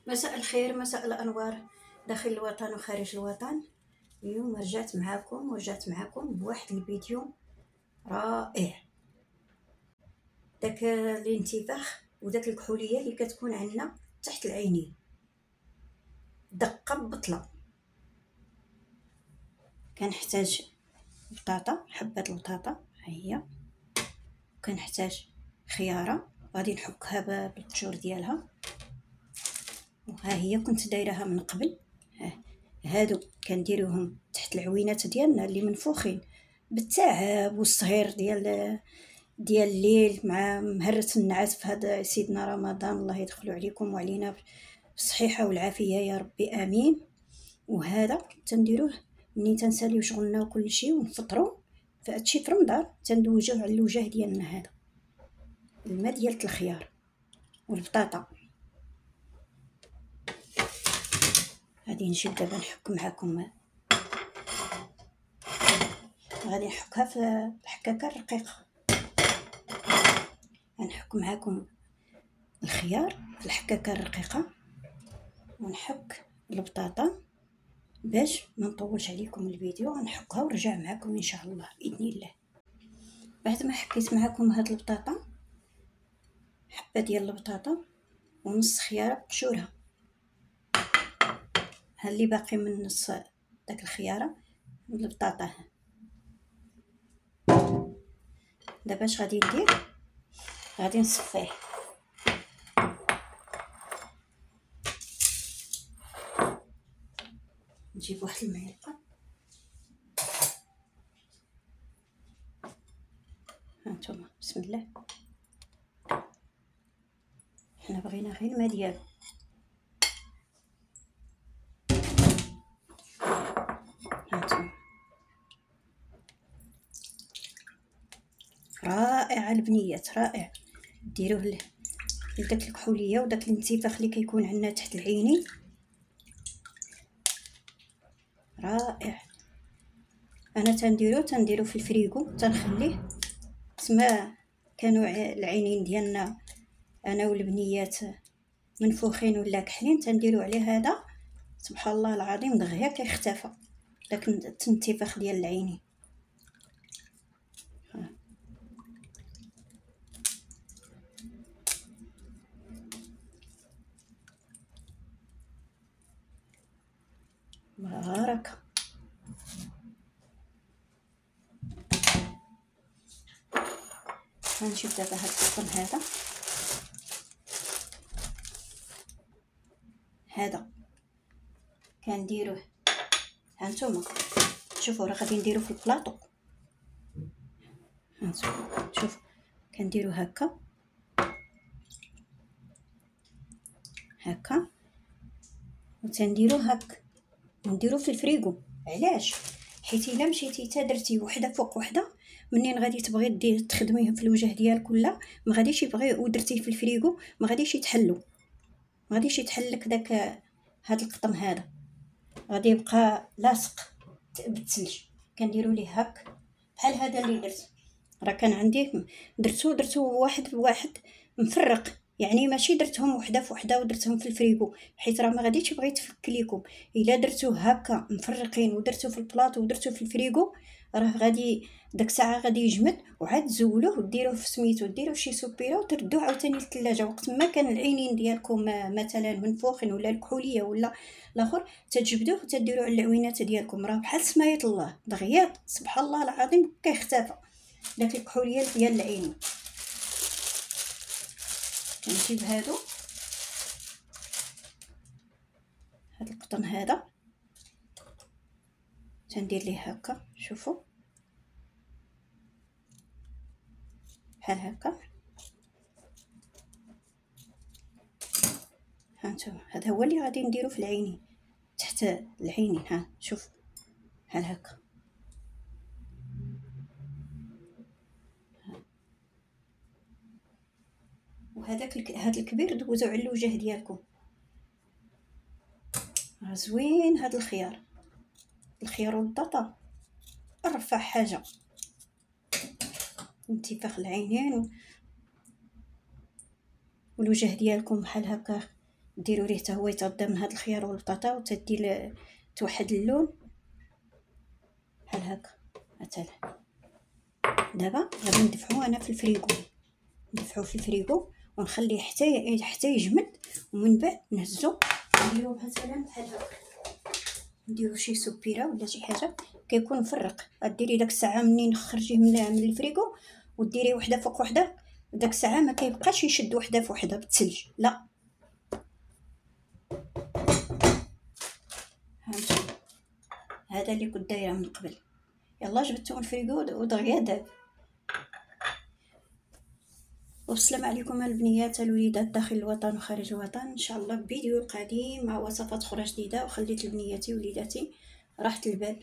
مساء الخير، مساء الأنوار داخل الوطن وخارج الوطن. اليوم رجعت معاكم بواحد الفيديو رائع. داك الانتفاخ وداك الكحولية اللي كتكون عندنا تحت العينين، دقة ببطلة. كنحتاج بطاطا، حبة البطاطا ها هي، كنحتاج خيارة غادي نحكها بالقشور ديالها، وها هي كنت دايرها من قبل. هادو كنديروهم تحت العوينات ديالنا اللي منفوخين بالتعب والصهير ديال الليل مع مهرة النعاس في هذا سيدنا رمضان. الله يدخلوا عليكم وعلينا بالصحيحه والعافيه يا ربي امين. وهذا تنديروه منين تنساليو شغلنا وكل شيء ونفطروا، فهادشي في رمضان تندوجوه على الوجه ديالنا. هذا الماء ديال الخيار والبطاطا. غادي نجيب دابا نحك معكم، غادي نحكها في الحكاكه الرقيقه. غنحك معكم الخيار في الحكاكه الرقيقه، ونحك البطاطا باش ما نطولش عليكم الفيديو. غنحكها ونرجع معكم ان شاء الله باذن الله. بعد ما حكيت معكم هاد البطاطا، حبه ديال البطاطا ونص خياره بقشورها، ها اللي باقي من نص داك الخياره البطاطا. دابا اش غادي ندير؟ غادي نصفيه. نجيب واحد المعلقه، هانتوما بسم الله. حنا بغينا غير الماء ديالو. هانتوما رائع البنيات، رائع. ديروه لداك الكحوليه وداك الانتفاخ اللي كيكون عندنا تحت العينين، رائع. انا تنديرو في الفريغو، تنخليه تما. كانوا العينين ديالنا انا والبنيات منفوخين ولا كحلين، تنديرو عليه هذا سبحان الله العظيم دغيا كيختفى داك الانتفاخ ديال العينين. بركه. غنجيب دابا هاد القطن هذا كنديروه. هانتوما شوفوا راه غادي نديرو في البلاطو. هانتوما شوفوا كنديرو هكا وتنديرو هكا ونديرو في الفريغو. علاش؟ حيت الا مشيتي تا درتي وحده فوق وحده، منين غادي تبغي تخدميه في الوجه ديالك ولا ما غاديش يبغي، ودرتيه في الفريغو ما غاديش يتحلو، ما غاديش يتحلك داك هاد القطن. هذا غادي يبقى لاصق بالثلج. كنديروا ليه هك بحال هذا اللي درت. راه كان عندي درتو واحد بواحد مفرق، يعني ماشي درتهم وحده فوحده ودرتهم في الفريغو، حيت راه ما غاديش يبغي يتفك ليكم. الا درتوه هكا مفرقين ودرتو في البلاط ودرتو في الفريغو، راه غادي داك الساعه غادي يجمد، وعاد تزولوه وديروه في سميتو، ديروه شي سوبيره وتردوه عاوتاني للثلاجه. وقت ما كان العينين ديالكم مثلا منفوخين ولا الكحوليه ولا الاخر، تجبدوه وتديروه على العوينات ديالكم، راه بحال سمايه الله دغيا سبحان الله العظيم كيختفى داك الكحوليه ديال العين. كنجيب هاد القطن هذا تندير ليه هكا، شوفوا بحال هكا. هانتوما هذا هو اللي غادي نديرو في العينين، تحت العينين. ها شوف بحال هكا. وهذاك هذا الكبير دوزو على الوجه ديالكم. زوين هذا الخيار والبطاطا، ارفع حاجه. انتفاخ العينين والوجه ديالكم بحال هكا ديروا ليه حتى هو يتغدى من هاد الخيار والبطاطا وتدي توحد اللون بحال هكا مثلا. دابا غادي ندفعو انا في الفريغو، ندفعو في الفريغو ونخليه حتى يجمد، ومن بعد نهزو نديرو مثلا بحال هكا، نديرو شي سوبيره ولا شي حاجه كيكون مفرق. غديري داك الساعه منين خرجيه من الفريغو وديري وحده فوق وحده، داك الساعه ما كيبقاش يشد وحده فوحده بالثلج، لا. هانتوما هذا اللي كنت دايره من قبل. يلا جبدتو من الفريغو ودغيا داب. والسلام عليكم البنيات الوليدات داخل الوطن وخارج الوطن، ان شاء الله بفيديو القادم مع وصفات اخرى جديده. وخليت لبنياتي وليداتي راحه البال.